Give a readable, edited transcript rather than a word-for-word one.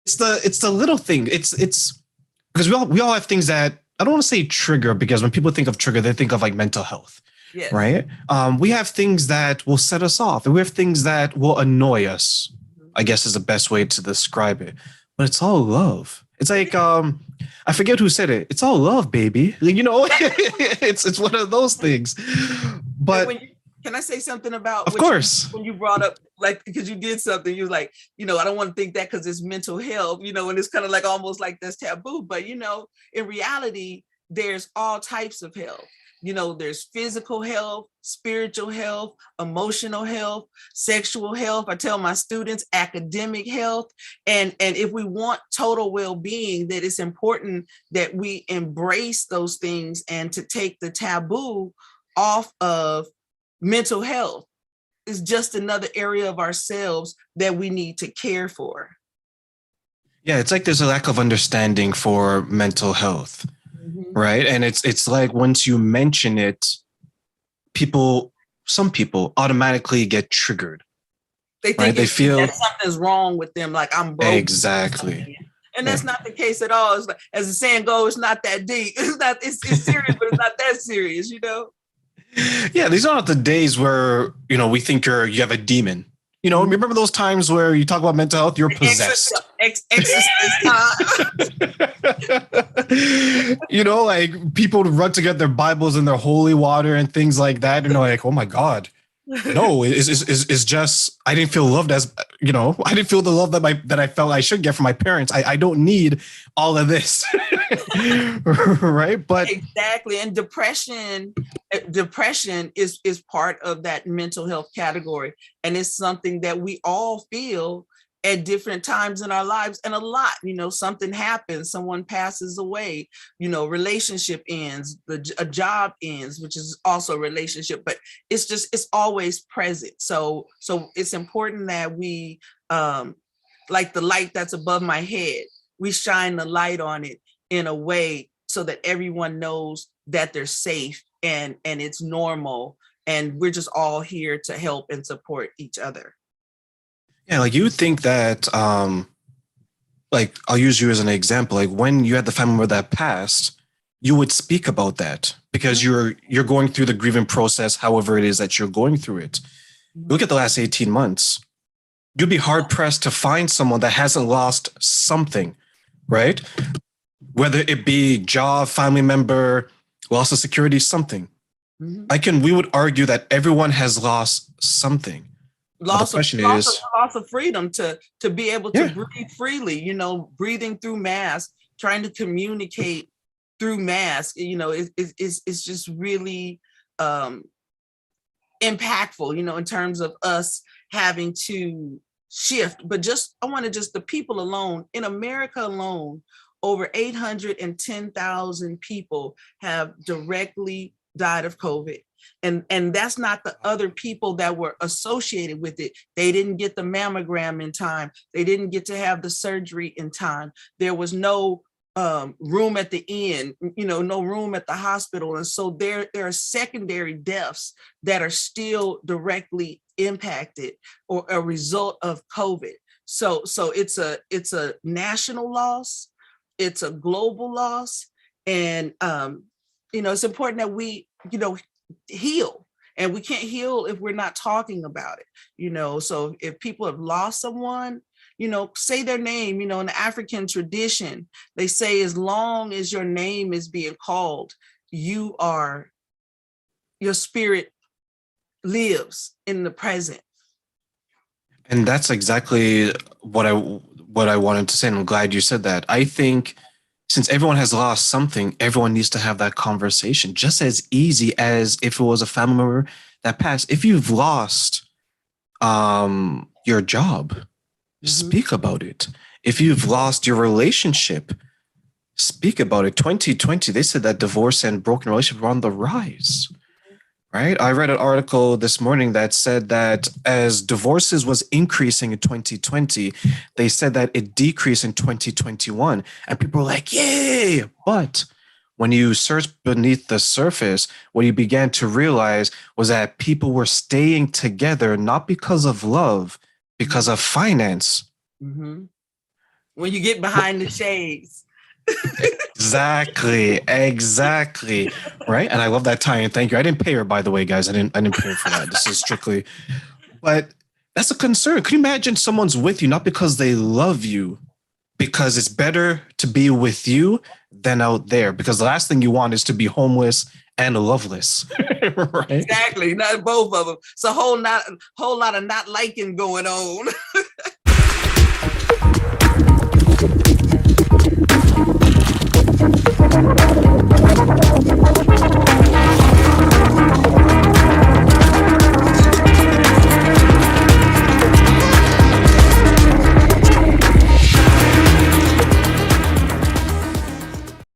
It's the little thing. It's because we all have things that I don't want to say trigger, because when people think of trigger, they think of like mental health, Yes. right? We have things that will set us off, and we have things that will annoy us. Mhm. I guess is the best way to describe it. But it's all love. It's It like is. I forget who said it. It's all love, baby. You know, it's one of those things. And But when you can I say something about of what you course, when you brought up, like, because you did something, you was like, I don't want to think that because it's mental health, and it's kind of like almost like that's taboo. But in reality, there's all types of health. There's physical health, spiritual health, emotional health, sexual health. I tell my students academic health. And if we want total well-being, that it's important that we embrace those things and to take the taboo off of mental health. Is just another area of ourselves that we need to care for. yeah, it's like there's a lack of understanding for mental health, Mhm. right? And it's like once you mention it, people, some people automatically get triggered, They right? think They it's that feel something's wrong with them, like I'm broken or exactly. something. And Yeah. that's not the case at all. It's like, as the saying goes, it's not that deep. It's not. It's serious, but it's not that serious. Yeah, these are not the days where we think you have a demon. Mhm. Remember those times where you talk about mental health, you're possessed. Exorcist time. Like people would run to get their Bibles and their holy water and things like that, and they're like, "Oh my God, no, it's just I didn't feel loved as I didn't feel the love that I felt I should get from my parents. I don't need all of this." Right? But Exactly. And depression is part of that mental health category, and it's something that we all feel at different times in our lives. And a lot, something happens, someone passes away, relationship ends, a job ends, which is also a relationship, but it's always present. So it's important that we, like the light that's above my head, we shine the light on it in a way so that everyone knows that they're safe and it's normal, and we're just all here to help and support each other. yeah, like you would think that like I'll use you as an example. Like when you had the family member that passed, you would speak about that because Mhm. you're going through the grieving process, however it is that you're going through it. Look at the last 18 months. You'd be hard pressed to find someone that hasn't lost something, right? Whether it be job, family member, loss of security, something. Mhm. We would argue that everyone has lost something. Now the loss of question loss of is, loss of freedom to be able to yeah, breathe freely, breathing through masks, trying to communicate through masks, it's just really um impactful, in terms of us having to shift. But just I want to just the people alone in America alone, over 810,000 people have directly died of COVID. And that's not the other people that were associated with it. They didn't get the mammogram in time. They didn't get to have the surgery in time. There was no room at the inn, no room at the hospital. And so there are secondary deaths that are still directly impacted or a result of COVID. So it's a national loss, it's a global loss, and it's important that we heal. And we can't heal if we're not talking about it. So if people have lost someone, say their name. In the African tradition, they say as long as your name is being called, you are your spirit lives in the present. and that's exactly what I wanted to say. And I'm glad you said that. I think since everyone has lost something, everyone needs to have that conversation just as easy as if it was a family member that passed. If you've lost your job, Mhm. speak about it. If you've lost your relationship, speak about it. 2020, they said that divorce and broken relationships were on the rise, right? I read an article this morning that said that as divorces was increasing in 2020, they said that it decreased in 2021. And people were like, yay! But when you search beneath the surface, what you began to realize was that people were staying together not because of love, because Mhm. of finance. Mhm. when you get behind the shades. Exactly. Right. And I love that tie-in. Thank you. I didn't pay her, by the way, guys. I didn't pay her for that. This is strictly, but that's a concern. Could you imagine someone's with you not because they love you, because it's better to be with you than out there? Because the last thing you want is to be homeless and loveless. Right. Exactly. Not both of them. It's a whole lot of not liking going on.